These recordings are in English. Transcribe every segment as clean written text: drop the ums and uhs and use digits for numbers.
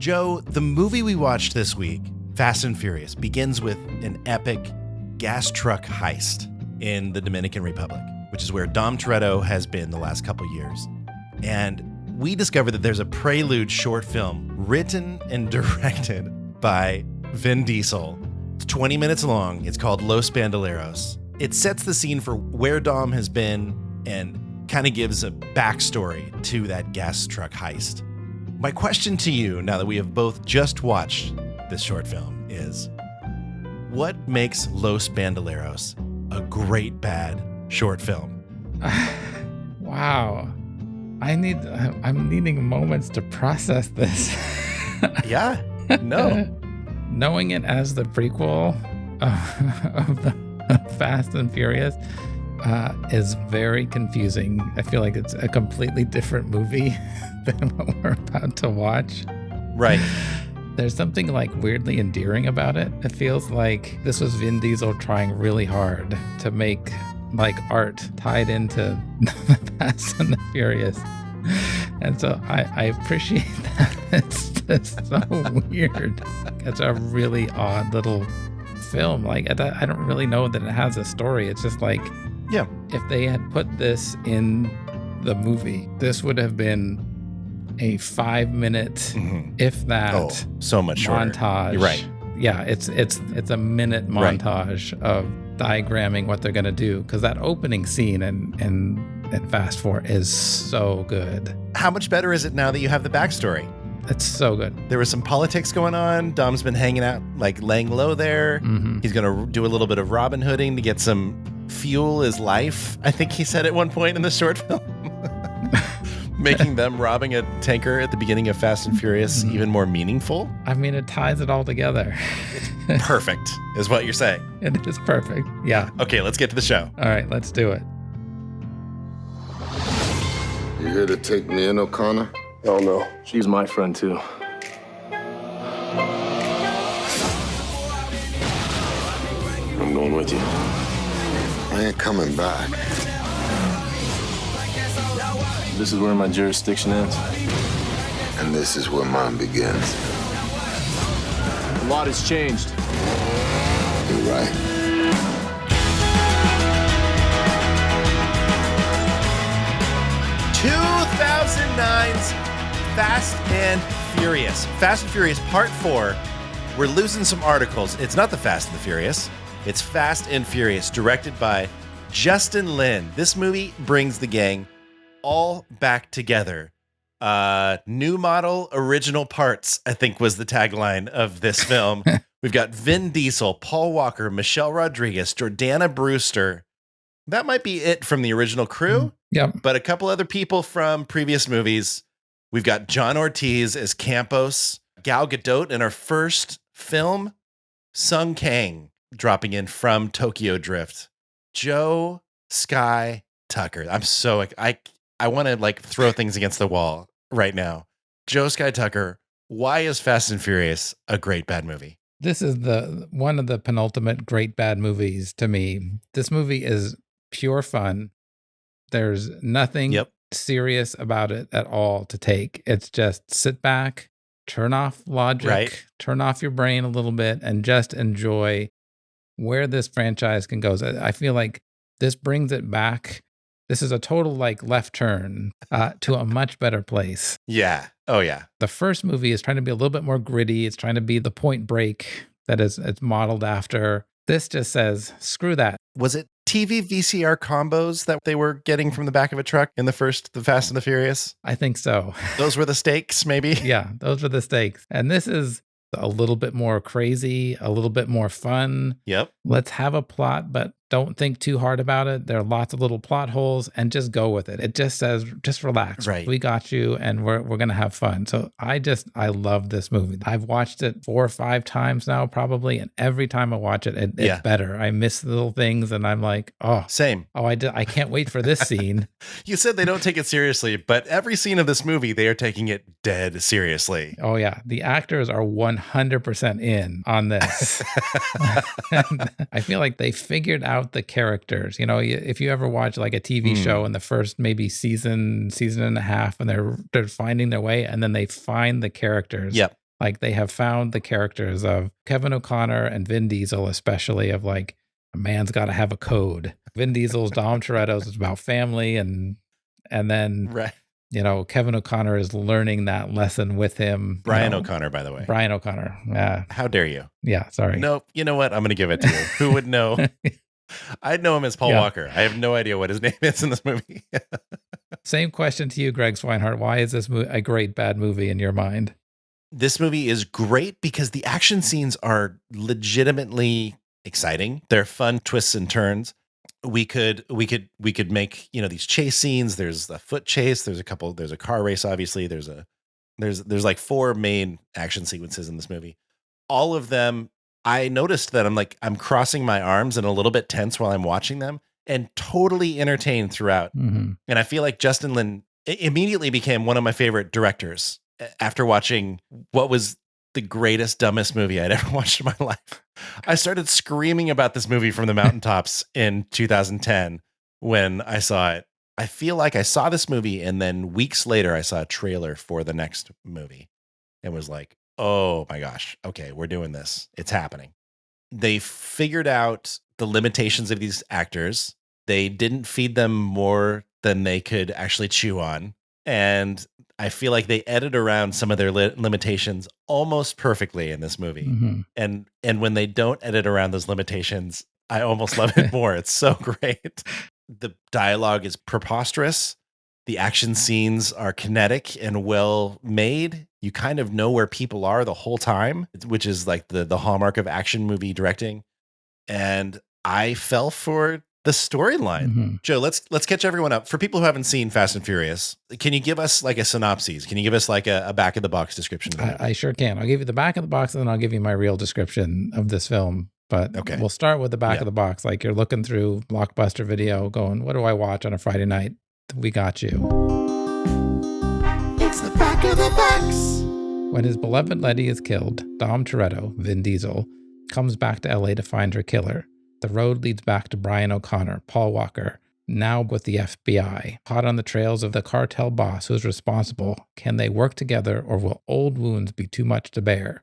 Joe, the movie we watched this week, Fast and Furious, begins with an epic gas truck heist in the Dominican Republic, which is where Dom Toretto has been the last couple years. And we discovered that there's a prelude short film written and directed by Vin Diesel. It's 20 minutes long. It's called Los Bandoleros. It sets the scene for where Dom has been and kind of gives a backstory to that gas truck heist. My question to you, now that we have both just watched this short film, is what makes Los Bandoleros a great bad short film? Wow. I'm needing moments to process this. Yeah, no. Knowing it as the prequel of the Fast and Furious is very confusing. I feel like it's a completely different movie than what we're about to watch. Right. There's something like weirdly endearing about it. It feels like this was Vin Diesel trying really hard to make like art tied into the Fast and the Furious. And so I appreciate that. It's just so weird. It's a really odd little film. Like I don't really know that it has a story. It's just like, yeah, if they had put this in the movie, this would have been a 5-minute, if that, so much shorter montage. You're right. Yeah, it's a minute montage of diagramming what they're gonna do, because that opening scene in Fast 4 is so good. How much better is it now that you have the backstory? It's so good. There was some politics going on. Dom's been hanging out, like laying low there. He's gonna do a little bit of Robin Hooding to get some fuel his life, I think he said at one point in the short film. Making them robbing a tanker at the beginning of Fast and Furious even more meaningful. I mean, it ties it all together. It's perfect, is what you're saying. It is perfect. Yeah. Okay, let's get to the show. All right, let's do it. You here to take me in, O'Connor? Oh, no. She's my friend, too. I'm going with you. I ain't coming back. This is where my jurisdiction ends. And this is where mine begins. A lot has changed. You're right. '2009's Fast and Furious. Fast and Furious Part 4. We're losing some articles. It's not the Fast and the Furious. It's Fast and Furious, directed by Justin Lin. This movie brings the gang all back together. New model, original parts, I think was the tagline of this film. We've got Vin Diesel, Paul Walker, Michelle Rodriguez, Jordana Brewster. That might be it from the original crew. Yeah. But a couple other people from previous movies. We've got John Ortiz as Campos, Gal Gadot in our first film, Sung Kang dropping in from Tokyo Drift, Joe Sky Tucker. I'm so I want to like throw things against the wall right now. Joe Sky Tucker, why is Fast and Furious a great bad movie? This is one of the penultimate great bad movies to me. This movie is pure fun. There's nothing serious about it at all to take. It's just sit back, turn off logic, turn off your brain a little bit, and just enjoy where this franchise can go. I feel like this brings it back. This is a total like left turn to a much better place. Yeah. Oh, yeah. The first movie is trying to be a little bit more gritty. It's trying to be the Point Break that it's modeled after. This just says, screw that. Was it TV VCR combos that they were getting from the back of a truck in the Fast and the Furious? I think so. Those were the stakes, maybe? Yeah, those were the stakes. And this is a little bit more crazy, a little bit more fun. Yep. Let's have a plot, but don't think too hard about it. There are lots of little plot holes and just go with it. It just says, just relax. Right. We got you and we're going to have fun. So I love this movie. I've watched it 4 or 5 times now, probably. And every time I watch it, it's better. I miss little things and I'm like, oh, same. Oh, I can't wait for this scene. You said they don't take it seriously, but every scene of this movie, they are taking it dead seriously. Oh yeah. The actors are 100% in on this. I feel like they figured out the characters. You know, if you ever watch like a TV show in the first maybe season and a half, and they're finding their way, and then they find the characters. Yep. Like they have found the characters of Kevin O'Connor and Vin Diesel, especially of like, a man's got to have a code. Vin Diesel's Dom Toretto's is about family, and then Right. Kevin O'Connor is learning that lesson with him. Brian O'Connor, by the way. Brian O'Connor. Yeah. How dare you? Yeah. Sorry. No, you know what? I'm going to give it to you. Who would know? I'd know him as Paul Walker. I have no idea what his name is in this movie. Same question to you, Greg Swinehart. Why is this a great bad movie in your mind? This movie is great because the action scenes are legitimately exciting. They're fun twists and turns. We could make, these chase scenes. There's a foot chase. There's a car race. Obviously there's like 4 main action sequences in this movie. All of them, I noticed that I'm crossing my arms and a little bit tense while I'm watching them, and totally entertained throughout. Mm-hmm. And I feel like Justin Lin immediately became one of my favorite directors after watching what was the greatest, dumbest movie I'd ever watched in my life. I started screaming about this movie from the mountaintops in 2010 when I saw it. I feel like I saw this movie, and then weeks later I saw a trailer for the next movie and was like, oh my gosh, okay, we're doing this. It's happening. They figured out the limitations of these actors. They didn't feed them more than they could actually chew on. And I feel like they edit around some of their limitations almost perfectly in this movie. Mm-hmm. And when they don't edit around those limitations, I almost love it more. It's so great. The dialogue is preposterous. The action scenes are kinetic and well made. You kind of know where people are the whole time, which is like the hallmark of action movie directing. And I fell for the storyline. Mm-hmm. Joe, let's catch everyone up. For people who haven't seen Fast and Furious, can you give us like a synopsis? Can you give us like a back of the box description of it? I sure can. I'll give you the back of the box, and then I'll give you my real description of this film. But okay, we'll start with the back of the box. Like you're looking through Blockbuster Video going, what do I watch on a Friday night? We got you. It's the back of the box. When his beloved Letty is killed, Dom Toretto, Vin Diesel, comes back to LA to find her killer. The road leads back to Brian O'Connor, Paul Walker, now with the FBI, hot on the trails of the cartel boss who's responsible. Can they work together, or will old wounds be too much to bear?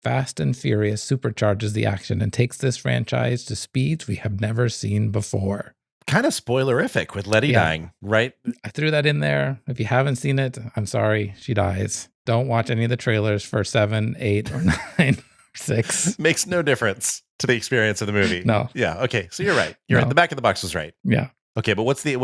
Fast and Furious supercharges the action and takes this franchise to speeds we have never seen before. Kind of spoilerific with Letty dying, right? I threw that in there. If you haven't seen it, I'm sorry, she dies. Don't watch any of the trailers for 7, 8, or 9, 6. Makes no difference to the experience of the movie. No. Yeah. Okay. So you're right. You're right. The back of the box was right. Yeah. Okay. But what's the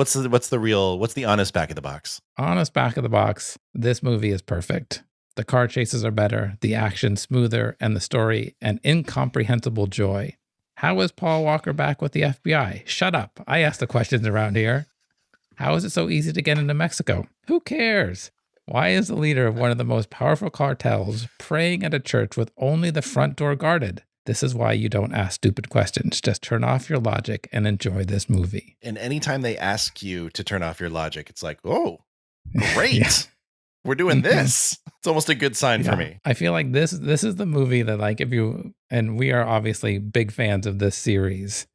honest back of the box? Honest back of the box. This movie is perfect. The car chases are better, the action smoother, and the story an incomprehensible joy. How is Paul Walker back with the FBI? Shut up. I ask the questions around here. How is it so easy to get into Mexico? Who cares? Why is the leader of one of the most powerful cartels praying at a church with only the front door guarded? This is why you don't ask stupid questions. Just turn off your logic and enjoy this movie. And anytime they ask you to turn off your logic, it's like, oh, great. Yeah. We're doing this. It's almost a good sign for me. I feel like this is the movie that, like, and we are obviously big fans of this series.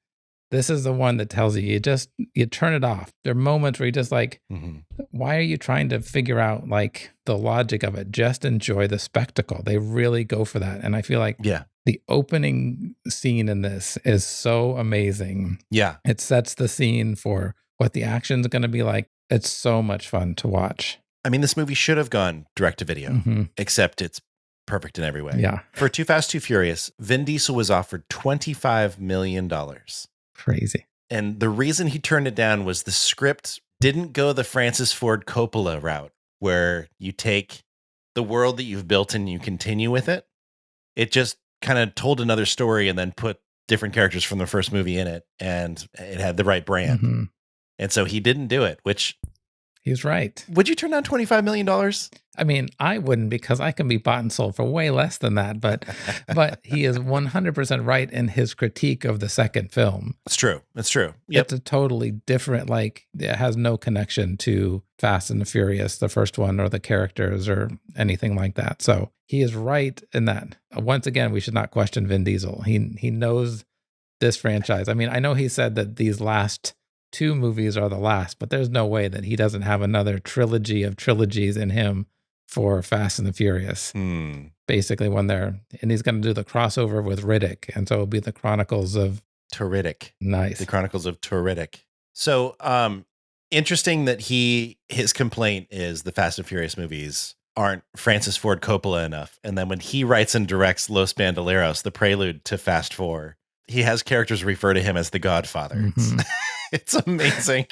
This is the one that tells you you turn it off. There are moments where you just like, why are you trying to figure out like the logic of it? Just enjoy the spectacle. They really go for that. And I feel like the opening scene in this is so amazing. Yeah. It sets the scene for what the action's going to be like. It's so much fun to watch. I mean, this movie should have gone direct to video, except it's perfect in every way. Yeah. For Too Fast, Too Furious, Vin Diesel was offered $25 million. Crazy. And the reason he turned it down was the script didn't go the Francis Ford Coppola route, where you take the world that you've built and you continue with it. It just kind of told another story and then put different characters from the first movie in it, and it had the right brand. And so he didn't do it, which... He's right. Would you turn down $25 million? I mean, I wouldn't, because I can be bought and sold for way less than that. But he is 100% right in his critique of the second film. It's true. It's true. Yep. It's a totally different, like, it has no connection to Fast and the Furious, the first one, or the characters or anything like that. So he is right in that. Once again, we should not question Vin Diesel. He knows this franchise. I mean, I know he said that these last 2 movies are the last, but there's no way that he doesn't have another trilogy of trilogies in him for Fast and the Furious. Basically, and he's going to do the crossover with Riddick. And so it'll be the Chronicles of Riddick. Nice. The Chronicles of Riddick. So, interesting that his complaint is the Fast and Furious movies aren't Francis Ford Coppola enough. And then when he writes and directs Los Bandoleros, the prelude to Fast 4, he has characters refer to him as the Godfather. Mm-hmm. It's amazing.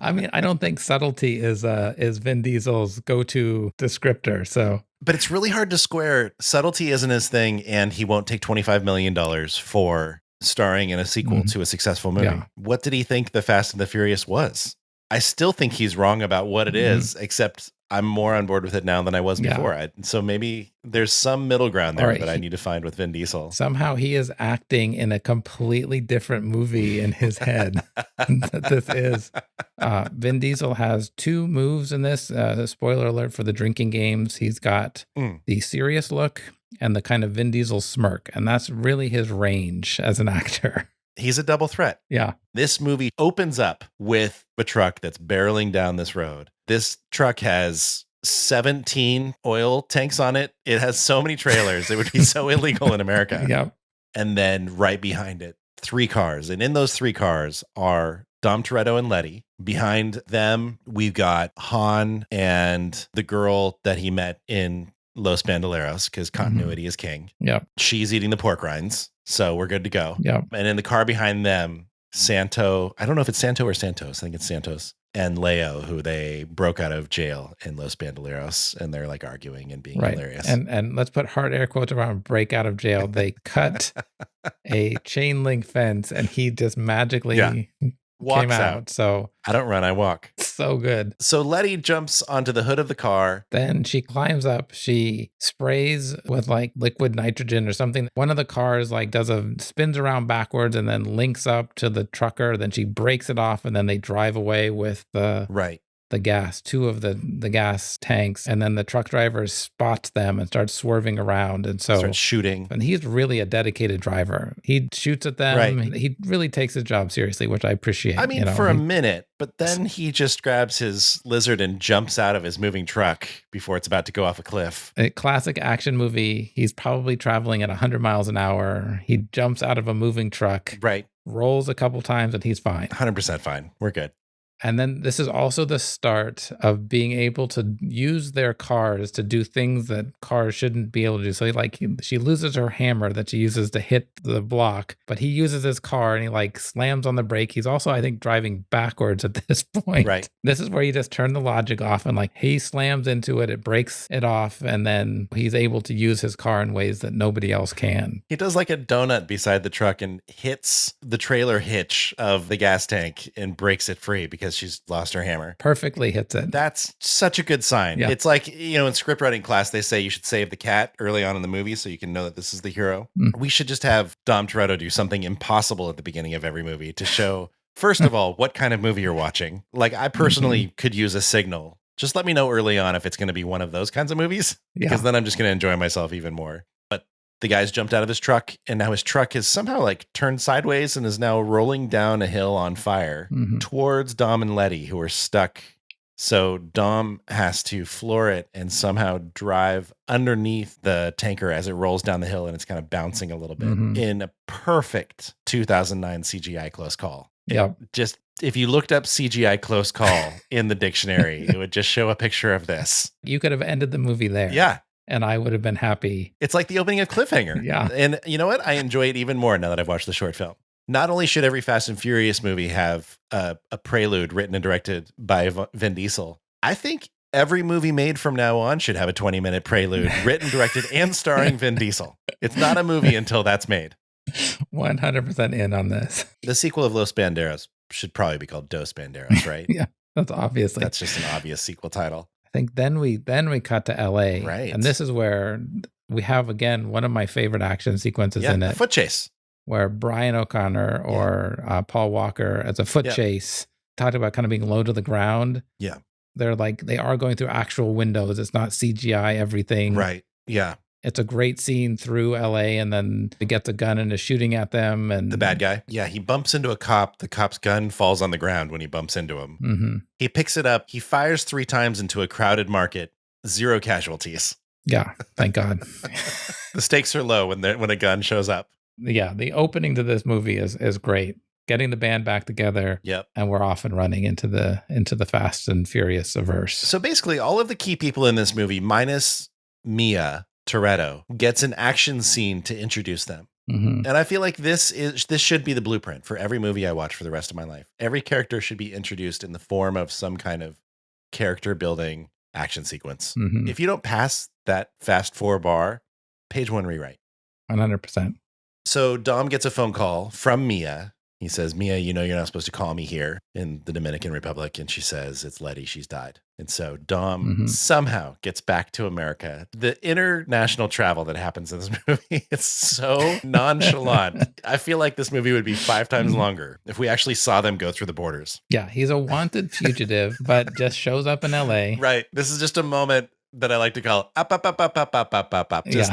I mean, I don't think subtlety is Vin Diesel's go-to descriptor. So, but it's really hard to square. Subtlety isn't his thing, and he won't take $25 million for starring in a sequel to a successful movie. Yeah. What did he think the Fast and the Furious was? I still think he's wrong about what it is, except I'm more on board with it now than I was before. So maybe there's some middle ground there that I need to find with Vin Diesel. Somehow he is acting in a completely different movie in his head. This is. Vin Diesel has 2 moves in this. Spoiler alert for the drinking games. He's got the serious look and the kind of Vin Diesel smirk. And that's really his range as an actor. He's a double threat. Yeah. This movie opens up with a truck that's barreling down this road. This truck has 17 oil tanks on it. It has so many trailers. It would be so illegal in America. Yep. And then right behind it, 3 cars. And in those 3 cars are Dom Toretto and Letty. Behind them, we've got Han and the girl that he met in Los Bandoleros, because continuity is king. Yep. She's eating the pork rinds, so we're good to go. Yep. And in the car behind them, Santo, I don't know if it's Santo or Santos, I think it's Santos, and Leo, who they broke out of jail in Los Bandoleros, and they're like arguing and being hilarious. And let's put hard air quotes around break out of jail. They cut a chain link fence, and he just magically came out. So I don't run, I walk. So good. So Letty jumps onto the hood of the car. Then she climbs up. She sprays with like liquid nitrogen or something. One of the cars like spins around backwards and then links up to the trucker. Then she breaks it off, and then they drive away with the gas, 2 of the gas tanks. And then the truck driver spots them and starts swerving around. And so starts shooting. And he's really a dedicated driver. He shoots at them. Right. He really takes his job seriously, which I appreciate. I mean, for a minute, but then he just grabs his lizard and jumps out of his moving truck before it's about to go off a cliff. A classic action movie. He's probably traveling at 100 miles an hour. He jumps out of a moving truck. Right. Rolls a couple times, and he's fine. 100% fine. We're good. And then this is also the start of being able to use their cars to do things that cars shouldn't be able to do. So she loses her hammer that she uses to hit the block, but he uses his car and he slams on the brake. He's also, I think, driving backwards at this point. Right. This is where you just turn the logic off and he slams into it, it breaks it off, and then he's able to use his car in ways that nobody else can. He does like a donut beside the truck and hits the trailer hitch of the gas tank and breaks it free because she's lost her hammer. Perfectly hits it. That's such a good sign. Yeah. It's like, in script writing class, they say you should save the cat early on in the movie so you can know that this is the hero. We should just have Dom Toretto do something impossible at the beginning of every movie to show, first of all, what kind of movie you're watching. Like, I personally could use a signal. Just let me know early on if it's going to be one of those kinds of movies, because then I'm just going to enjoy myself even more. The guy's jumped out of his truck, and now his truck is somehow turned sideways and is now rolling down a hill on fire towards Dom and Letty, who are stuck. So Dom has to floor it and somehow drive underneath the tanker as it rolls down the hill, and it's kind of bouncing a little bit in a perfect 2009 CGI close call. Yeah. Just if you looked up CGI close call in the dictionary, it would just show a picture of this. You could have ended the movie there. Yeah. And I would have been happy. It's like the opening of Cliffhanger. Yeah. And you know what? I enjoy it even more now that I've watched the short film. Not only should every Fast and Furious movie have a prelude written and directed by Vin Diesel, I think every movie made from now on should have a 20-minute prelude written, directed, and starring Vin Diesel. It's not a movie until that's made. 100% in on this. The sequel of Los Banderos should probably be called Dos Banderos, right? Yeah, that's just an obvious sequel title. I think then we cut to LA. Right. And this is where we have, again, one of my favorite action sequences in it. The foot chase. Where Brian O'Connor or Paul Walker, as a foot chase, talked about kind of being low to the ground. Yeah. They are going through actual windows. It's not CGI everything. Right. Yeah. It's a great scene through LA, and then he gets a gun and is shooting at them. And the bad guy. Yeah, he bumps into a cop. The cop's gun falls on the ground when he bumps into him. Mm-hmm. He picks it up. He fires 3 times into a crowded market. 0 casualties. Yeah, thank God. The stakes are low when a gun shows up. Yeah, the opening to this movie is great. Getting the band back together. Yep. And we're off and running into the Fast and Furious verse. So basically, all of the key people in this movie, minus Mia Toretto, gets an action scene to introduce them. Mm-hmm. And I feel like this should be the blueprint for every movie I watch for the rest of my life. Every character should be introduced in the form of some kind of character building action sequence. Mm-hmm. If you don't pass that Fast 4 bar, page 1 rewrite. 100%. So Dom gets a phone call from Mia. He says, Mia, you know you're not supposed to call me here in the Dominican Republic. And she says, it's Letty. She's died. And so Dom somehow gets back to America. The international travel that happens in this movie is so nonchalant. I feel like this movie would be 5 times longer if we actually saw them go through the borders. Yeah, he's a wanted fugitive, but just shows up in LA. Right. This is just a moment that I like to call up. Just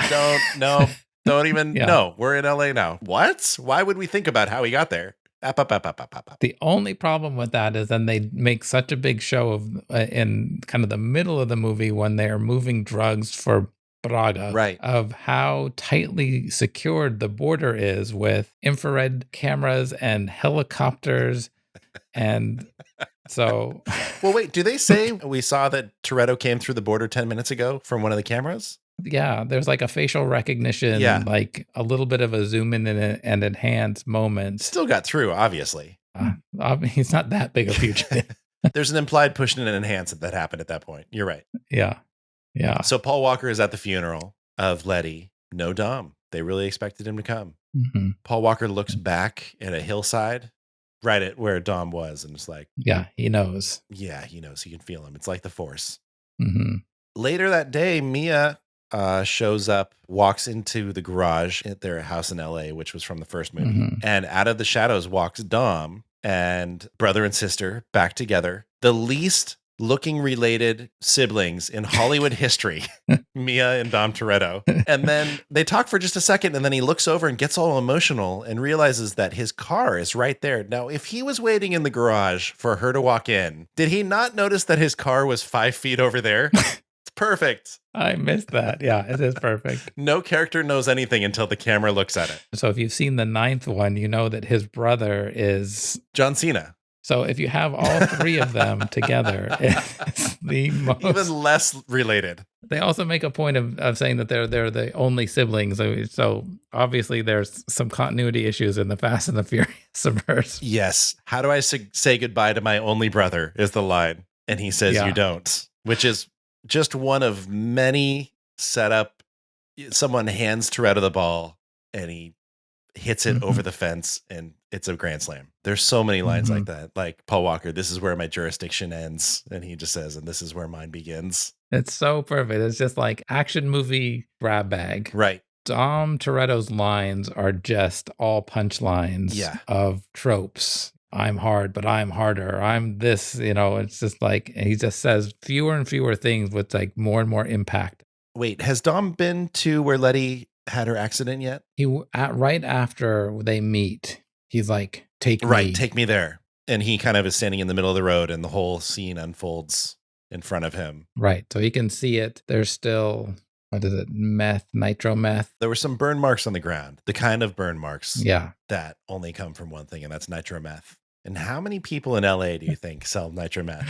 don't even, no, we're in LA now. What? Why would we think about how he got there? The only problem with that is then they make such a big show of in kind of the middle of the movie when they're moving drugs for Braga, right, of how tightly secured the border is with infrared cameras and helicopters. And so... Well, wait, do they say we saw that Toretto came through the border 10 minutes ago from one of the cameras? Yeah, there's like a facial recognition, like a little bit of a zoom in and enhance moment. Still got through, obviously. He's not that big a fugitive. There's an implied push and an enhance that happened at that point. You're right. Yeah. So Paul Walker is at the funeral of Letty. No Dom. They really expected him to come. Mm-hmm. Paul Walker looks back at a hillside right at where Dom was, and it's like... Yeah, he knows. Yeah, he knows. He can feel him. It's like the Force. Mm-hmm. Later that day, Mia... shows up, walks into the garage at their house in LA, which was from the first movie. And out of the shadows walks Dom and brother and sister back together. The least looking related siblings in Hollywood history, Mia and Dom Toretto. And then they talk for just a second, and then he looks over and gets all emotional and realizes that his car is right there. Now, if he was waiting in the garage for her to walk in, did he not notice that his car was 5 feet over there? Perfect. I missed that. Yeah, it is perfect. No character knows anything until the camera looks at it. So if you've seen the 9th one, you know that his brother is John Cena. So if you have all 3 of them together, it's the most... Even less related. They also make a point of saying that they're the only siblings. So obviously there's some continuity issues in the Fast and the Furious verse. Yes. How do I say goodbye to my only brother is the line. And he says, you don't, which is just one of many setup. Someone hands Toretto the ball and he hits it over the fence and it's a grand slam. There's so many lines like that. Like Paul Walker, this is where my jurisdiction ends. And he just says, and this is where mine begins. It's so perfect. It's just like action movie grab bag. Right. Dom Toretto's lines are just all punchlines of tropes. I'm hard, but I'm harder. I'm this, it's just like, he just says fewer and fewer things with like more and more impact. Wait, has Dom been to where Letty had her accident yet? Right after they meet, he's like, take me there. And he kind of is standing in the middle of the road and the whole scene unfolds in front of him. Right. So he can see it. There's still, what is it? Nitro meth. There were some burn marks on the ground, the kind of burn marks that only come from one thing, and that's nitro meth. And how many people in LA do you think sell nitro meth?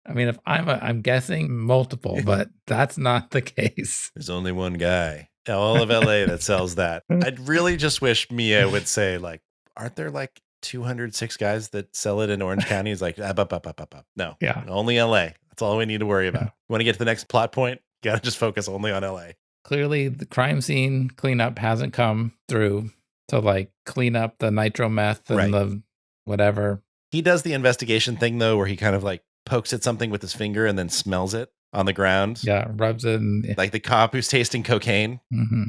I mean, if I'm guessing multiple, but that's not the case. There's only one guy, all of LA, that sells that. I'd really just wish Mia would say, like, aren't there like 206 guys that sell it in Orange County? He's like, no, only LA. That's all we need to worry about. You want to get to the next plot point? You got to just focus only on LA. Clearly, the crime scene cleanup hasn't come through to like clean up the nitro meth and the whatever. He does the investigation thing, though, where he kind of like pokes at something with his finger and then smells it on the ground. Yeah, rubs it. Like the cop who's tasting cocaine. Mm-hmm.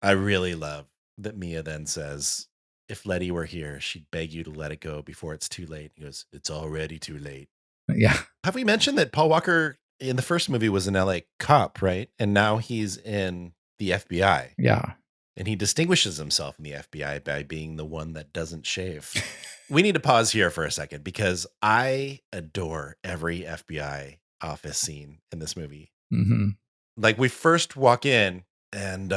I really love that Mia then says, if Letty were here, she'd beg you to let it go before it's too late. He goes, it's already too late. Yeah. Have we mentioned that Paul Walker in the first movie was an LA cop, right? And now he's in the FBI. Yeah. And he distinguishes himself in the FBI by being the one that doesn't shave. We need to pause here for a second because I adore every FBI office scene in this movie. Mm-hmm. Like we first walk in and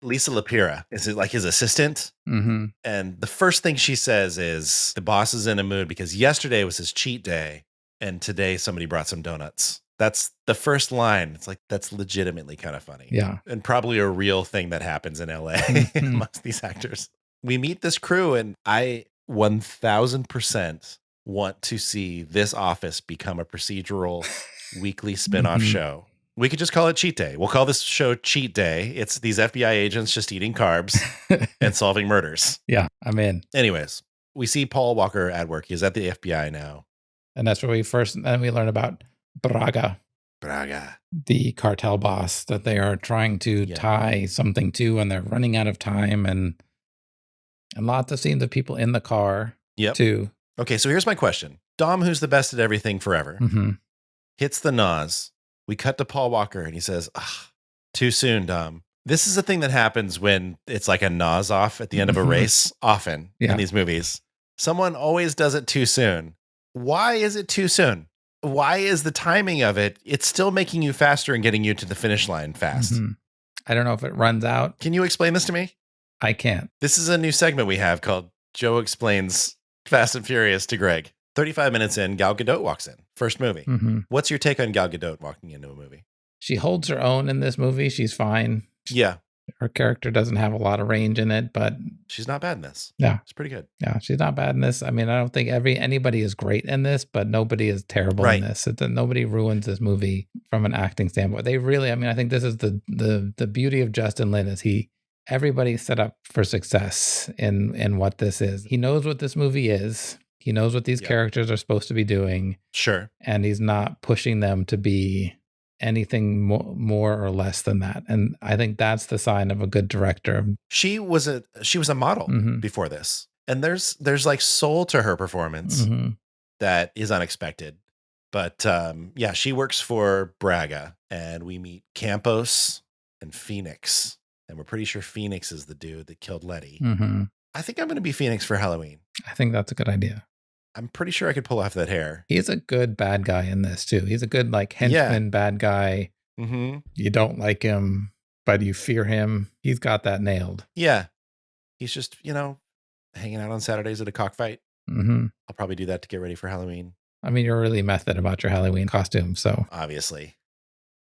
Lisa Lapira is like his assistant. Mm-hmm. And the first thing she says is the boss is in a mood because yesterday was his cheat day and today somebody brought some donuts. That's the first line. It's like, that's legitimately kind of funny. Yeah. And probably a real thing that happens in LA amongst these actors. We meet this crew and I 1000% want to see this office become a procedural weekly spin-off show. We could just call it Cheat Day. We'll call this show Cheat Day. It's these FBI agents just eating carbs and solving murders. Yeah, I'm in. Anyways, we see Paul Walker at work. He's at the FBI now. And that's where we learn about Braga, the cartel boss that they are trying to tie something to, and they're running out of time, and lots of scenes of people in the car too. Okay, so here's my question. Dom, who's the best at everything forever, hits the NOS. We cut to Paul Walker and he says, too soon, Dom. This is a thing that happens when it's like a NOS off at the end of a race, often in these movies. Someone always does it too soon. Why is it too soon? Why is the timing of it? It's still making you faster and getting you to the finish line fast. I don't know if it runs out. Can you explain this to me? I can't. This is a new segment we have called Joe Explains Fast and Furious to Greg. 35 minutes in, Gal Gadot walks in. First movie. What's your take on Gal Gadot walking into a movie? She holds her own in this movie. She's fine. Yeah. Her character doesn't have a lot of range in it, but she's not bad in this. Yeah. It's pretty good. Yeah, she's not bad in this. I mean, I don't think anybody is great in this, but nobody is terrible in this. Nobody ruins this movie from an acting standpoint. They really, I mean, I think this is the beauty of Justin Lin is everybody's set up for success in what this is. He knows what this movie is. He knows what these characters are supposed to be doing. Sure. And he's not pushing them to be anything more or less than that. And I think that's the sign of a good director. She was a model before this. And there's like soul to her performance that is unexpected. But she works for Braga and we meet Campos and Phoenix. And we're pretty sure Phoenix is the dude that killed Letty. I think I'm going to be Phoenix for Halloween. I think that's a good idea. I'm pretty sure I could pull off that hair. He's a good bad guy in this too. He's a good like henchman bad guy. You don't like him, but you fear him. He's got that nailed. Yeah. He's just, hanging out on Saturdays at a cockfight. I'll probably do that to get ready for Halloween. I mean, you're really method about your Halloween costume, so. Obviously.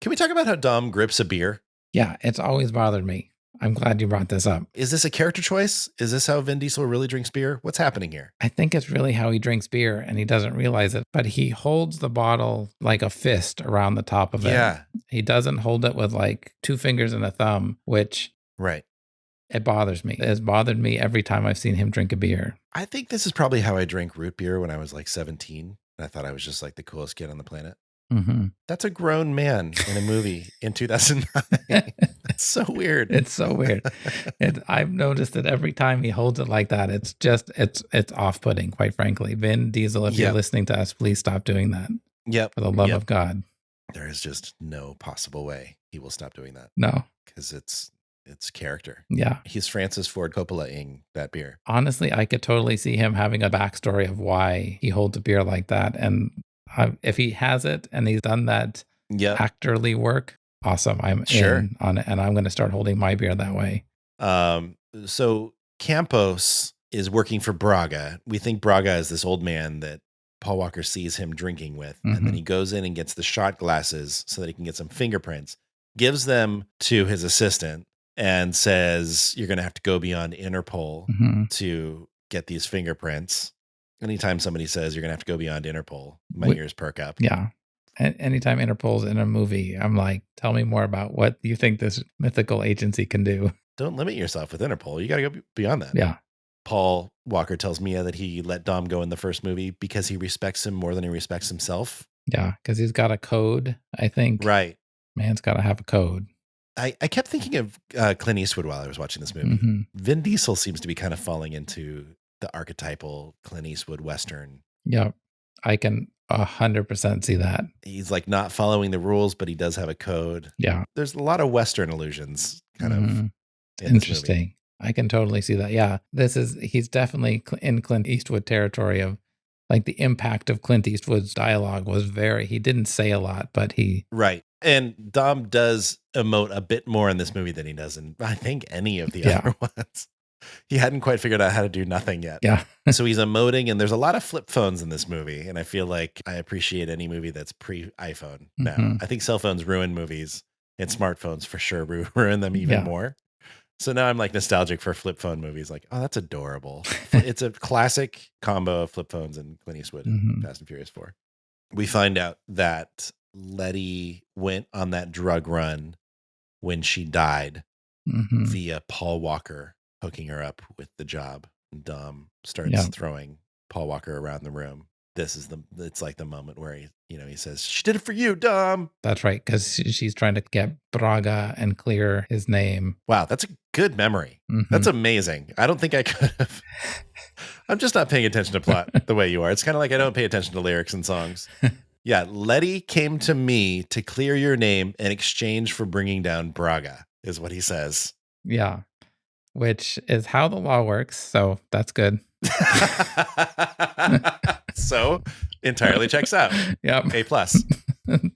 Can we talk about how Dom grips a beer? Yeah, it's always bothered me. I'm glad you brought this up. Is this a character choice? Is this how Vin Diesel really drinks beer? What's happening here? I think it's really how he drinks beer and he doesn't realize it, but he holds the bottle like a fist around the top of it. Yeah. He doesn't hold it with like 2 fingers and a thumb, which it bothers me. It has bothered me every time I've seen him drink a beer. I think this is probably how I drank root beer when I was like 17. I thought I was just like the coolest kid on the planet. That's a grown man in a movie in 2009. That's so weird. It's so weird. I've noticed that every time he holds it like that, it's off-putting, quite frankly. Vin Diesel, if you're listening to us, please stop doing that. For the love of God. There is just no possible way he will stop doing that. No. Because it's character. Yeah. He's Francis Ford Coppola-ing that beer. Honestly, I could totally see him having a backstory of why he holds a beer like that. And if he has it and he's done that actorly work, awesome. I'm in on it, and I'm going to start holding my beer that way. So Campos is working for Braga. We think Braga is this old man that Paul Walker sees him drinking with. And then he goes in and gets the shot glasses so that he can get some fingerprints, gives them to his assistant and says, you're going to have to go beyond Interpol to get these fingerprints. Anytime somebody says you're going to have to go beyond Interpol, my ears perk up. Yeah. Anytime Interpol's in a movie, I'm like, tell me more about what you think this mythical agency can do. Don't limit yourself with Interpol. You got to go beyond that. Yeah. Paul Walker tells Mia that he let Dom go in the first movie because he respects him more than he respects himself. Yeah, because he's got a code, I think. Right. Man's got to have a code. I kept thinking of Clint Eastwood while I was watching this movie. Vin Diesel seems to be kind of falling into the archetypal Clint Eastwood Western. Yeah, I can 100% see that. He's like not following the rules, but he does have a code. Yeah. There's a lot of Western illusions kind of. Interesting. I can totally see that. Yeah. He's definitely in Clint Eastwood territory of like the impact of Clint Eastwood's dialogue was he didn't say a lot, but he. Right. And Dom does emote a bit more in this movie than he does in, I think, any of the other ones. He hadn't quite figured out how to do nothing yet. Yeah. So he's emoting, and there's a lot of flip phones in this movie. And I feel like I appreciate any movie that's pre-iPhone now. I think cell phones ruin movies, and smartphones for sure ruin them even more. So now I'm like nostalgic for flip phone movies. Like, oh, that's adorable. It's a classic combo of flip phones and Clint Eastwood in Fast and Furious 4. We find out that Letty went on that drug run when she died via Paul Walker hooking her up with the job. And Dom starts throwing Paul Walker around the room. It's like the moment where he says, "She did it for you, Dom." That's right, because she's trying to get Braga and clear his name. Wow, that's a good memory. That's amazing. I don't think I could have. I'm just not paying attention to plot the way you are. It's kind of like I don't pay attention to lyrics and songs. Yeah, Letty came to me to clear your name in exchange for bringing down Braga, is what he says. Yeah, which is how the law works. So that's good. So entirely checks out. Yep. A+.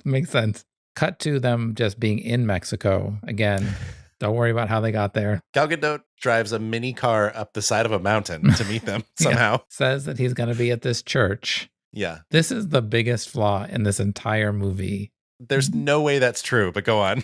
Makes sense. Cut to them just being in Mexico again. Don't worry about how they got there. Gal Gadot drives a mini car up the side of a mountain to meet them somehow. Says that he's going to be at this church. Yeah. This is the biggest flaw in this entire movie. There's no way that's true, but go on.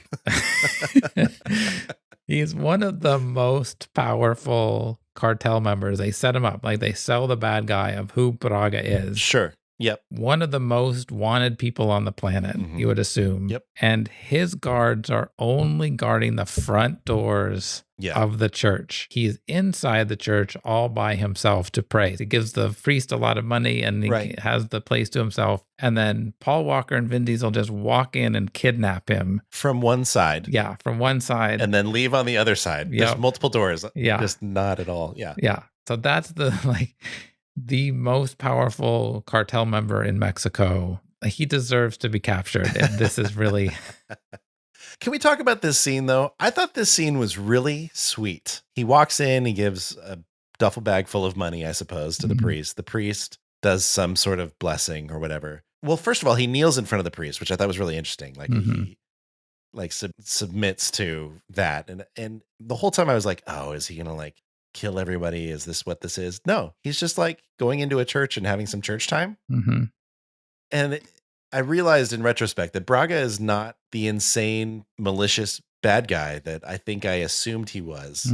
He's one of the most powerful cartel members. They set him up. Like, they sell the bad guy of who Braga is. Sure. Yep. One of the most wanted people on the planet, you would assume. Yep. And his guards are only guarding the front doors of the church. He's inside the church all by himself to pray. He gives the priest a lot of money and he has the place to himself. And then Paul Walker and Vin Diesel just walk in and kidnap him. From one side. Yeah, from one side. And then leave on the other side. There's multiple doors. Yeah. Just not at all. Yeah. Yeah. So that's the most powerful cartel member in Mexico. He deserves to be captured. And this is really... Can we talk about this scene, though? I thought this scene was really sweet. He walks in, he gives a duffel bag full of money, I suppose, to the priest. The priest does some sort of blessing or whatever. Well, first of all, he kneels in front of the priest, which I thought was really interesting. Like, he submits to that. And the whole time I was like, oh, is he going to kill everybody? Is this what this is? No, he's just going into a church and having some church time. And I realized in retrospect that Braga is not the insane, malicious bad guy that I think I assumed he was.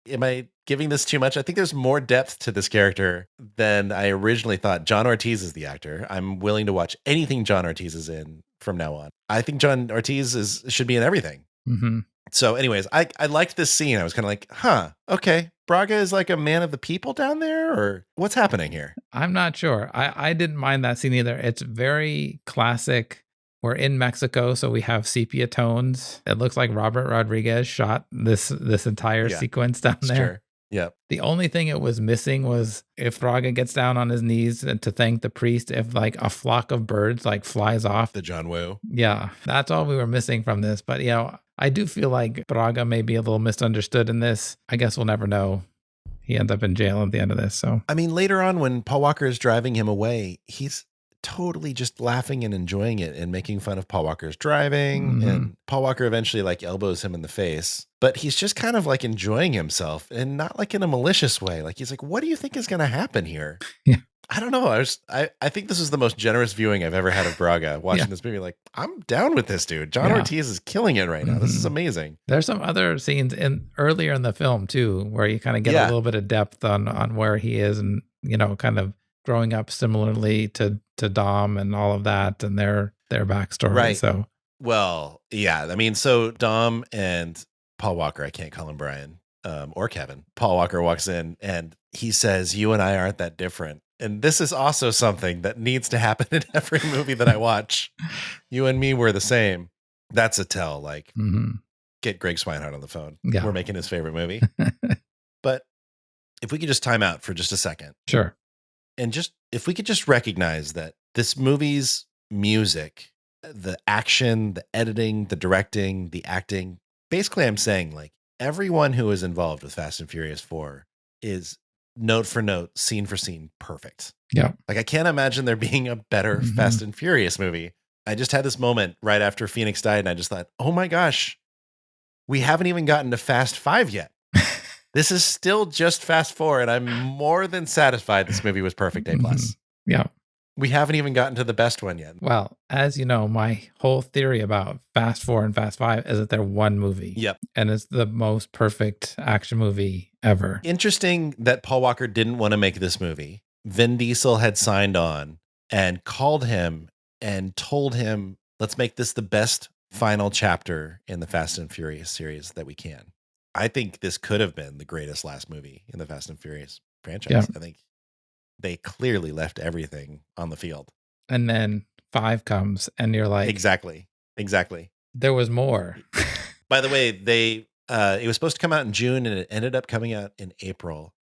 Am I giving this too much? I think there's more depth to this character than I originally thought. John Ortiz is the actor. I'm willing to watch anything John Ortiz is in from now on. I think John Ortiz should be in everything. So anyways, I liked this scene. I was kind of like, okay. Braga is like a man of the people down there, or what's happening here? I'm not sure. I didn't mind that scene either. It's very classic. We're in Mexico, so we have sepia tones. It looks like Robert Rodriguez shot this entire sequence down there. Sure. Yep. The only thing it was missing was if Braga gets down on his knees to thank the priest, if a flock of birds flies off. The John Woo. Yeah, that's all we were missing from this. But I do feel like Braga may be a little misunderstood in this. I guess we'll never know. He ends up in jail at the end of this. So I mean, later on when Paul Walker is driving him away, he's totally just laughing and enjoying it and making fun of Paul Walker's driving. And Paul Walker eventually elbows him in the face, but he's just kind of enjoying himself and not in a malicious way. He's like, what do you think is going to happen here? Yeah. I don't know. I think this is the most generous viewing I've ever had of Braga watching this movie. I'm down with this dude. John Ortiz is killing it right now. This is amazing. There's some other scenes earlier in the film too, where you kind of get a little bit of depth on where he is and, kind of growing up similarly to Dom and all of that and their backstory. Right. So, well, yeah. I mean, so Dom and Paul Walker, I can't call him Brian or Kevin. Paul Walker walks in and he says, "You and I aren't that different." And this is also something that needs to happen in every movie that I watch. You and me were the same. That's a tell. Get Greg Swinehart on the phone. Yeah. We're making his favorite movie. But if we could just time out for just a second. Sure. And if we could just recognize that this movie's music, the action, the editing, the directing, the acting, basically I'm saying everyone who is involved with Fast and Furious 4 is note for note, scene for scene, perfect. Yeah. I can't imagine there being a better Fast and Furious movie I just had this moment right after Phoenix died, and I just thought, oh my gosh, we haven't even gotten to Fast 5 yet. This is still just Fast 4, and I'm more than satisfied this movie was perfect A+. Yeah. We haven't even gotten to the best one yet. Well, as you know, my whole theory about Fast 4 and Fast 5 is that they're one movie. Yep. And it's the most perfect action movie ever. Interesting that Paul Walker didn't want to make this movie. Vin Diesel had signed on and called him and told him, let's make this the best final chapter in the Fast and Furious series that we can. I think this could have been the greatest last movie in the Fast and Furious franchise. Yeah. I think they clearly left everything on the field. And then 5 comes and you're like, Exactly. There was more. By the way, it was supposed to come out in June and it ended up coming out in April.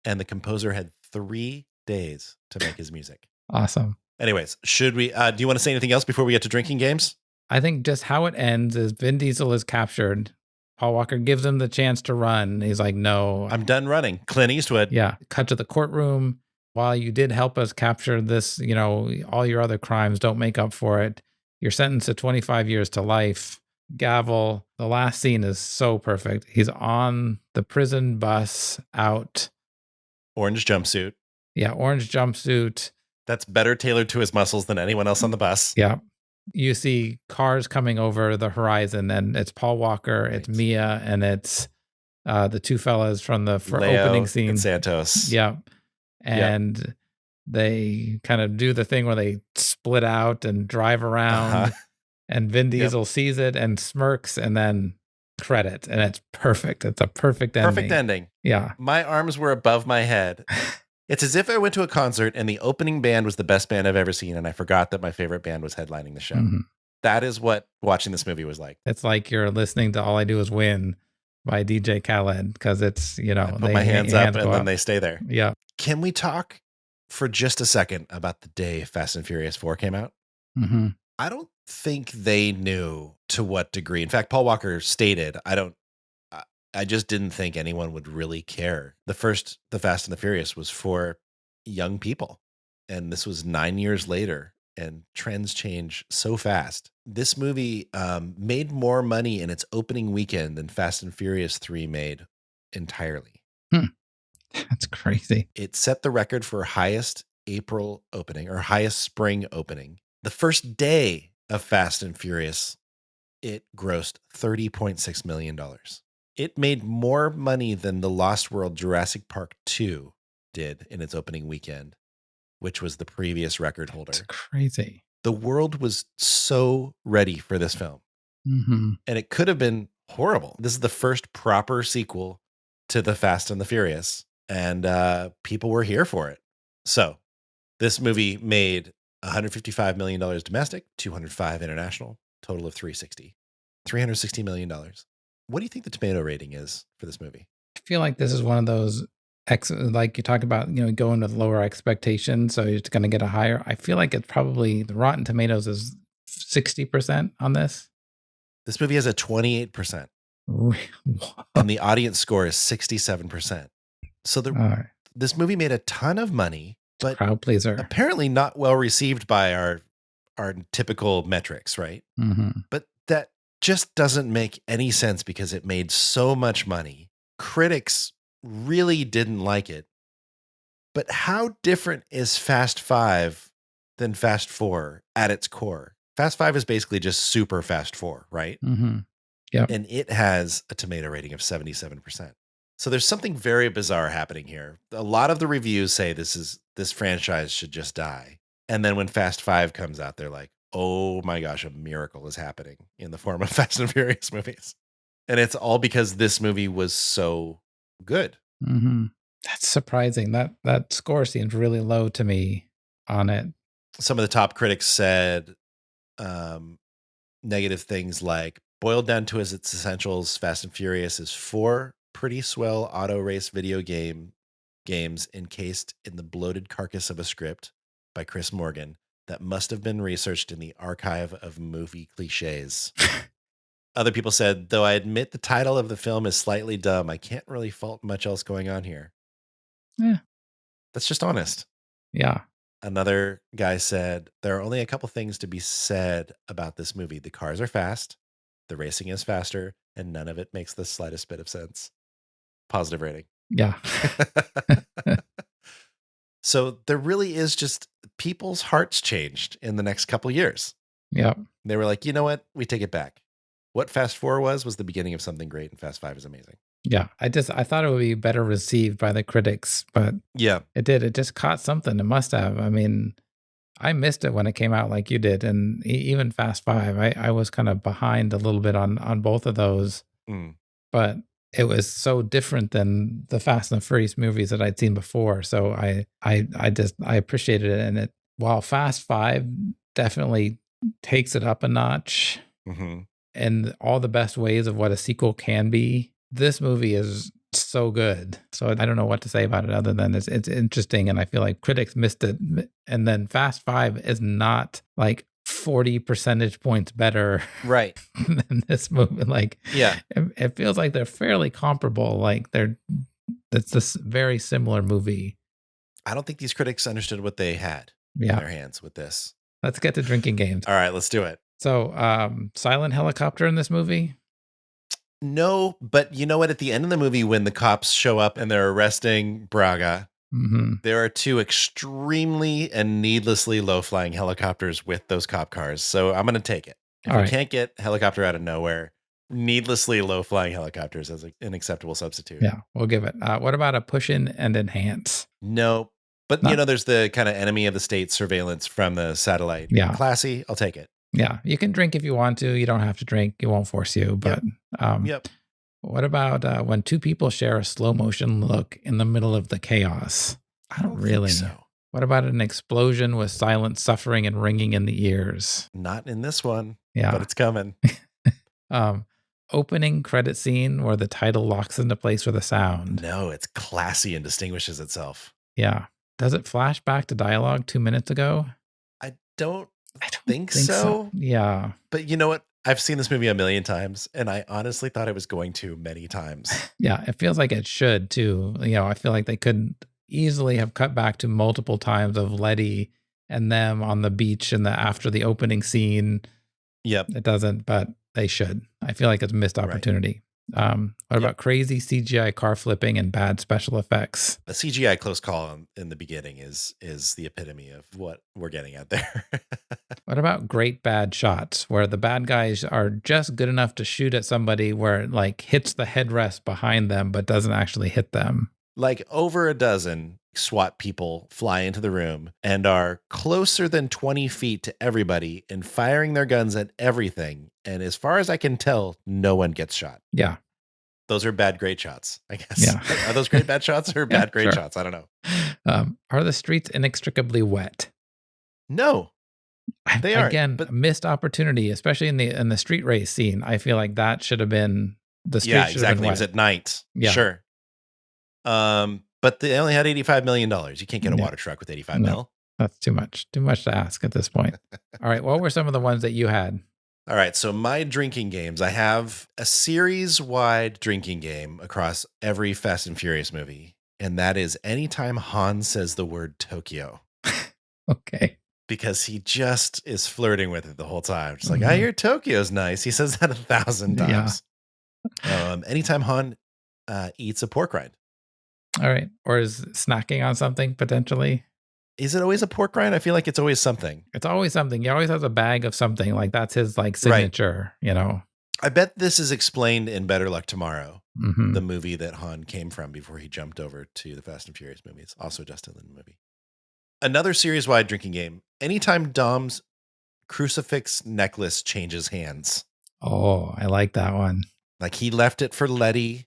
And the composer had 3 days to make his music. Awesome. Anyways, should we, do you want to say anything else before we get to drinking games? I think just how it ends is Vin Diesel is captured. Paul Walker gives him the chance to run. He's like, no. I'm done running. Clint Eastwood. Yeah. Cut to the courtroom. While you did help us capture this, all your other crimes don't make up for it. You're sentenced to 25 years to life. Gavel. The last scene is so perfect. He's on the prison bus out. Orange jumpsuit. Yeah, orange jumpsuit. That's better tailored to his muscles than anyone else on the bus. Yeah. You see cars coming over the horizon, and it's Paul Walker, it's Mia, and it's the 2 fellas from the Leo opening scene. and Santos. Yeah. And they kind of do the thing where they split out and drive around, and Vin Diesel sees it and smirks, and then credit, and it's perfect. It's a perfect ending. Perfect ending. Yeah. My arms were above my head. It's as if I went to a concert and the opening band was the best band I've ever seen, and I forgot that my favorite band was headlining the show. Mm-hmm. That is what watching this movie was like. It's like you're listening to All I Do Is Win by DJ Khaled, because it's, I put my hands up and then they stay there. Yeah. Can we talk for just a second about the day Fast and Furious 4 came out? Mm-hmm. I don't think they knew to what degree. In fact, Paul Walker stated, I just didn't think anyone would really care. The Fast and the Furious was for young people. And this was 9 years later, and trends change so fast. This movie made more money in its opening weekend than Fast and Furious 3 made entirely. That's crazy. It set the record for highest April opening or highest spring opening. The first day of Fast and Furious, it grossed $30.6 million. It made more money than the Lost World Jurassic Park 2 did in its opening weekend, which was the previous record holder. It's crazy. The world was so ready for this film. Mm-hmm. And it could have been horrible. This is the first proper sequel to The Fast and the Furious, and people were here for it. So this movie made $155 million domestic, $205 million international, total of $360 million. What do you think the tomato rating is for this movie? I feel like this is one of those, like you talk about, going with lower expectations, so you're going to get a higher. I feel like it's probably, the Rotten Tomatoes is 60% on this. This movie has a 28%. And the audience score is 67%. So this movie made a ton of money, but crowd pleaser. Apparently not well received by our typical metrics, right? Mm-hmm. But that just doesn't make any sense because it made so much money. Critics really didn't like it. But how different is Fast 5 than Fast 4 at its core? Fast 5 is basically just super Fast 4, right? Mm-hmm. Yeah. And it has a tomato rating of 77%. So there's something very bizarre happening here. A lot of the reviews say this franchise should just die. And then when Fast 5 comes out, they're like, oh my gosh, a miracle is happening in the form of Fast and Furious movies. And it's all because this movie was so good. Mm-hmm. That's surprising. That score seems really low to me on it. Some of the top critics said negative things like, boiled down to its essentials, Fast and Furious is 4 pretty swell auto race video games encased in the bloated carcass of a script by Chris Morgan that must have been researched in the archive of movie cliches. Other people said, though I admit the title of the film is slightly dumb, I can't really fault much else going on here. Yeah. That's just honest. Yeah. Another guy said, there are only a couple things to be said about this movie. The cars are fast, the racing is faster, and none of it makes the slightest bit of sense. Positive rating. Yeah. So there really is just people's hearts changed in the next couple years. Yep. They were like, you know what? We take it back. What Fast 4 was the beginning of something great, and Fast 5 is amazing. Yeah. I thought it would be better received by the critics, but yeah, it did. It just caught something. It must have. I mean, I missed it when it came out like you did. And even Fast 5, I was kind of behind a little bit on both of those. But it was so different than the Fast and the Furious movies that I'd seen before. So I appreciated it. And while Fast 5 definitely takes it up a notch in all the best ways of what a sequel can be, this movie is so good. So I don't know what to say about it other than it's interesting. And I feel like critics missed it. And then Fast 5 is not like 40 percentage points better right than this movie. Like, yeah, it feels like they're fairly comparable. Like it's this very similar movie. I don't think these critics understood what they had in their hands with this. Let's get to drinking games. All right, let's do it. So, silent helicopter in this movie? No, but you know what? At the end of the movie, when the cops show up and they're arresting Braga, there are two extremely and needlessly low-flying helicopters with those cop cars. So I'm going to take it. If we can't get helicopter out of nowhere, needlessly low-flying helicopters as an acceptable substitute. Yeah, we'll give it. What about a push in and enhance? No, but there's the kind of enemy of the state surveillance from the satellite. Yeah. Classy. I'll take it. Yeah, you can drink if you want to. You don't have to drink. It won't force you. But yep. What about when two people share a slow motion look in the middle of the chaos? I don't really think so. What about an explosion with silent suffering and ringing in the ears? Not in this one. Yeah, but it's coming. Opening credit scene where the title locks into place with a sound. No, it's classy and distinguishes itself. Yeah. Does it flash back to dialogue 2 minutes ago? I don't think so. Yeah. But you know what? I've seen this movie a million times, and I honestly thought I was going to many times. Yeah, it feels like it should too. I feel like they could easily have cut back to multiple times of Letty and them on the beach after the opening scene. Yep. It doesn't, but they should. I feel like it's a missed opportunity. What about crazy CGI car flipping and bad special effects? A CGI close call in the beginning is the epitome of what we're getting at there. What about great bad shots where the bad guys are just good enough to shoot at somebody where it like hits the headrest behind them but doesn't actually hit them? Like over a dozen SWAT people fly into the room and are closer than 20 feet to everybody and firing their guns at everything. And as far as I can tell, no one gets shot. Yeah. Those are bad, great shots, I guess. Yeah. Are those great, bad shots or bad, great shots? I don't know. Are the streets inextricably wet? No, they aren't. Again, but missed opportunity, especially in the street race scene. I feel like that should have been the street. Yeah, exactly. It was at night. Yeah. Sure. But they only had $85 million. You can't get a water truck with 85 mil. That's too much. Too much to ask at this point. All right. What were some of the ones that you had? All right. So my drinking games, I have a series-wide drinking game across every Fast and Furious movie. And that is anytime Han says the word Tokyo. Okay. Because he just is flirting with it the whole time. Just like, I hear Tokyo's nice. He says that 1,000 times. Yeah. Anytime Han eats a pork rind. All right. Or is snacking on something potentially? Is it always a pork rind? I feel like it's always something. It's always something. He always has a bag of something. Like that's his like signature, I bet this is explained in Better Luck Tomorrow, the movie that Han came from before he jumped over to the Fast and Furious movies. Also Justin Lin movie. Another series-wide drinking game. Anytime Dom's crucifix necklace changes hands. Oh, I like that one. Like he left it for Letty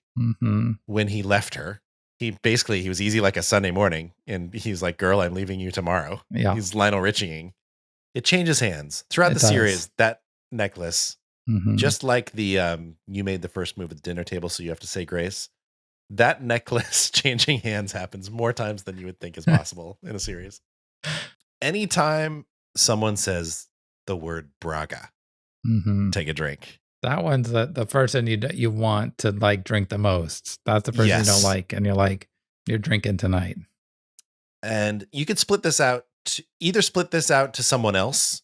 when he left her. He was easy like a Sunday morning. And he's like, girl, I'm leaving you tomorrow. Yeah. He's Lionel Richieing. It changes hands. Throughout the series, that necklace, just like the you made the first move at the dinner table, so you have to say grace. That necklace changing hands happens more times than you would think is possible in a series. Anytime someone says the word Braga, take a drink. That one's the person you want to like drink the most. That's the person you don't like, and you're like, you're drinking tonight. And you could split this out to either split this out to someone else.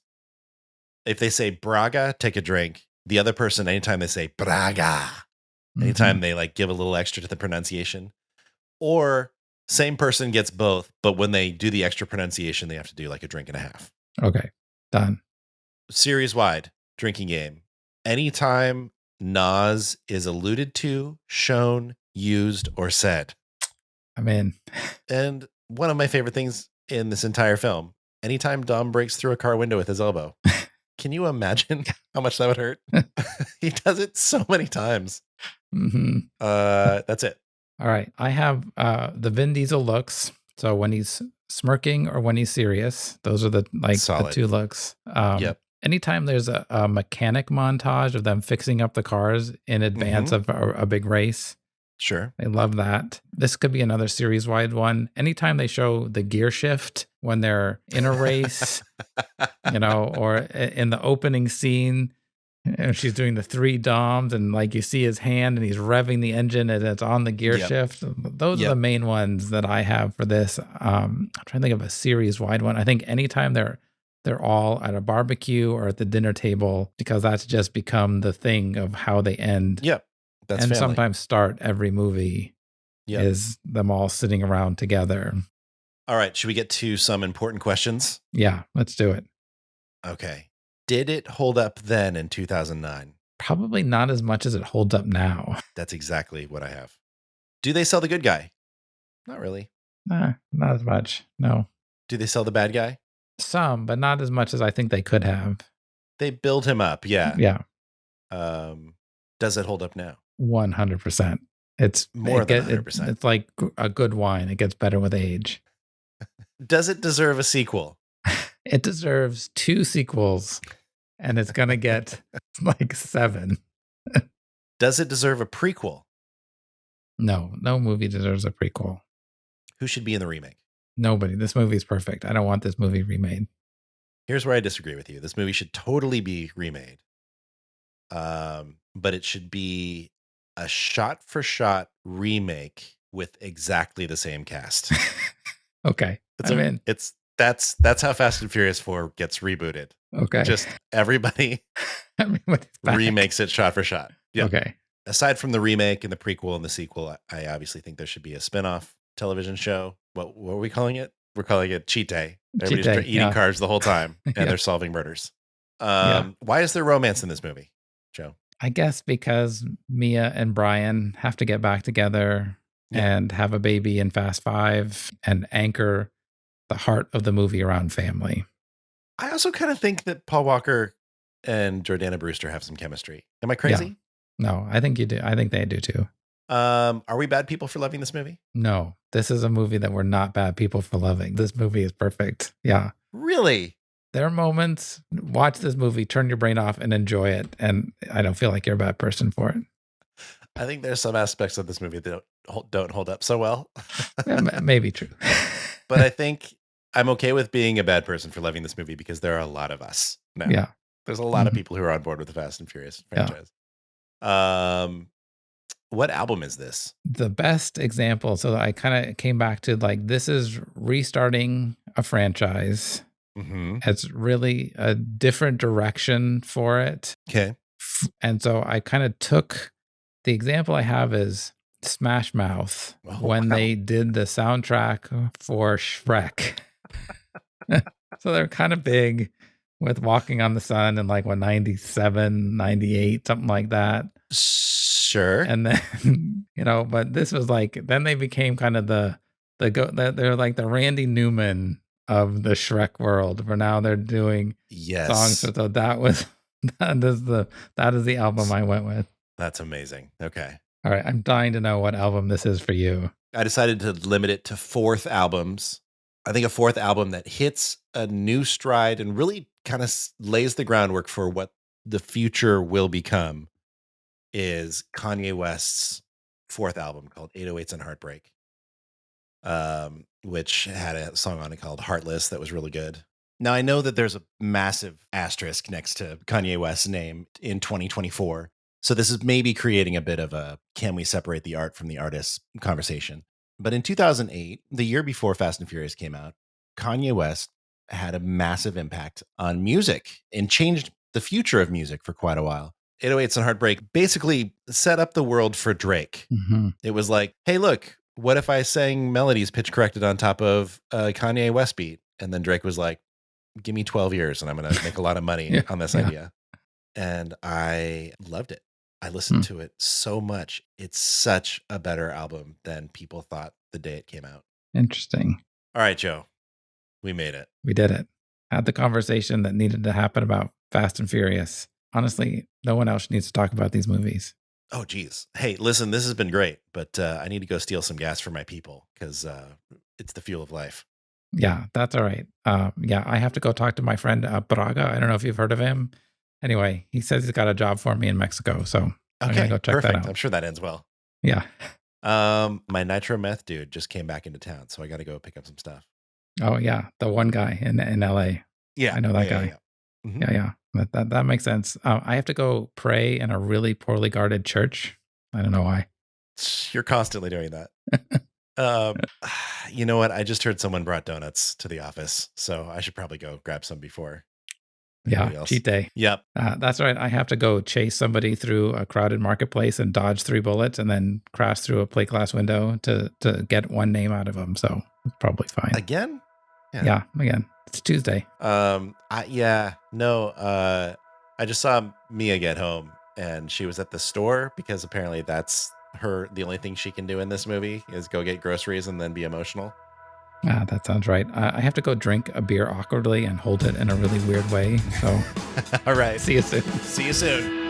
If they say Braga, take a drink. The other person, anytime they say Braga, anytime they like give a little extra to the pronunciation, or same person gets both, but when they do the extra pronunciation, they have to do like a drink and a half. Okay, done. Series wide drinking game. Anytime Nas is alluded to, shown, used, or said. I'm in. And one of my favorite things in this entire film, anytime Dom breaks through a car window with his elbow. Can you imagine how much that would hurt? He does it so many times. That's it. All right. I have the Vin Diesel looks. So when he's smirking or when he's serious, those are the Solid. the two looks. Yep. Anytime there's a mechanic montage of them fixing up the cars in advance of a big race. Sure. I love that. This could be another series wide one. Anytime they show the gear shift when they're in a race, or in the opening scene, and she's doing the 3 DOMs and like you see his hand and he's revving the engine and it's on the gear shift. Those are the main ones that I have for this. I'm trying to think of a series wide one. I think anytime they're all at a barbecue or at the dinner table, because that's just become the thing of how they end. Yep. That's and family. Sometimes start every movie is them all sitting around together. All right. Should we get to some important questions? Yeah, let's do it. Okay. Did it hold up then in 2009? Probably not as much as it holds up now. That's exactly what I have. Do they sell the good guy? Not really. Nah, not as much. No. Do they sell the bad guy? Some, but not as much as I think they could have. They build him up. Yeah. Yeah. Does it hold up now? 100%. It's more than 100%. It's like a good wine. It gets better with age. Does it deserve a sequel? It deserves 2 sequels, and it's going to get like 7. Does it deserve a prequel? No movie deserves a prequel. Who should be in the remake? Nobody. This movie is perfect. I don't want this movie remade. Here's where I disagree with you. This movie should totally be remade. But it should be a shot-for-shot remake with exactly the same cast. Okay. That's how Fast and Furious 4 gets rebooted. Okay. Just everybody remakes it shot for shot. Yep. Okay. Aside from the remake and the prequel and the sequel, I obviously think there should be a spin-off television show. What are we calling it? We're calling it Cheat Day. Everybody's eating carbs the whole time and they're solving murders. Why is there romance in this movie, Joe? I guess because Mia and Brian have to get back together and have a baby in Fast 5 and anchor the heart of the movie around family. I also kind of think that Paul Walker and Jordana Brewster have some chemistry. Am I crazy? Yeah. No, I think you do. I think they do too. Are we bad people for loving this movie? No, this is a movie that we're not bad people for loving. This movie is perfect. Yeah. Really? There are moments, watch this movie, turn your brain off and enjoy it. And I don't feel like you're a bad person for it. I think there's some aspects of this movie that don't hold up so well. Maybe true. But I think I'm okay with being a bad person for loving this movie because there are a lot of us now. Yeah. There's a lot of people who are on board with the Fast and Furious franchise. What album is this? The best example. So I kind of came back to like, this is restarting a franchise. Mm-hmm. It's really a different direction for it. Okay. And so I kind of took the example I have is Smash Mouth when they did the soundtrack for Shrek. So they're kind of big with Walking on the Sun in like 97, 98, something like that. Sure. And then, but this was like, then they became kind of they're like the Randy Newman of the Shrek world. For now they're doing songs. So that is the album I went with. That's amazing. Okay. All right. I'm dying to know what album this is for you. I decided to limit it to 4th albums. I think a 4th album that hits a new stride and really kind of lays the groundwork for what the future will become is Kanye West's 4th album called 808s and Heartbreak, which had a song on it called Heartless that was really good. Now, I know that there's a massive asterisk next to Kanye West's name in 2024. So this is maybe creating a bit of a can we separate the art from the artist conversation. But in 2008, the year before Fast and Furious came out, Kanye West had a massive impact on music and changed the future of music for quite a while. 808s and Heartbreak basically set up the world for Drake. Mm-hmm. It was like, hey, look, what if I sang melodies pitch corrected on top of a Kanye West beat? And then Drake was like, give me 12 years and I'm going to make a lot of money on this idea. And I loved it. I listened to it so much. It's such a better album than people thought the day it came out. Interesting. All right, Joe, we made it. We did it. Had the conversation that needed to happen about Fast and Furious. Honestly, no one else needs to talk about these movies. Oh, geez. Hey, listen, this has been great, but I need to go steal some gas for my people because it's the fuel of life. Yeah, that's all right. I have to go talk to my friend Braga. I don't know if you've heard of him. Anyway, he says he's got a job for me in Mexico, so I'm going to go check that out. I'm sure that ends well. Yeah. My nitro meth dude just came back into town, so I got to go pick up some stuff. Oh, yeah. The one guy in LA. Yeah. I know that guy. Yeah. Mm-hmm. Yeah. That makes sense. I have to go pray in a really poorly guarded church. I don't know why. You're constantly doing that. You know what? I just heard someone brought donuts to the office, so I should probably go grab some before. Yeah, cheat day. Yep. That's right. I have to go chase somebody through a crowded marketplace and dodge 3 bullets and then crash through a plate glass window to get one name out of them. So it's probably fine. Again? Yeah, again. It's Tuesday. I just saw Mia get home and she was at the store because apparently that's the only thing she can do in this movie is go get groceries and then be emotional. That sounds right. I have to go drink a beer awkwardly and hold it in a really weird way. So, all right. See you soon. See you soon.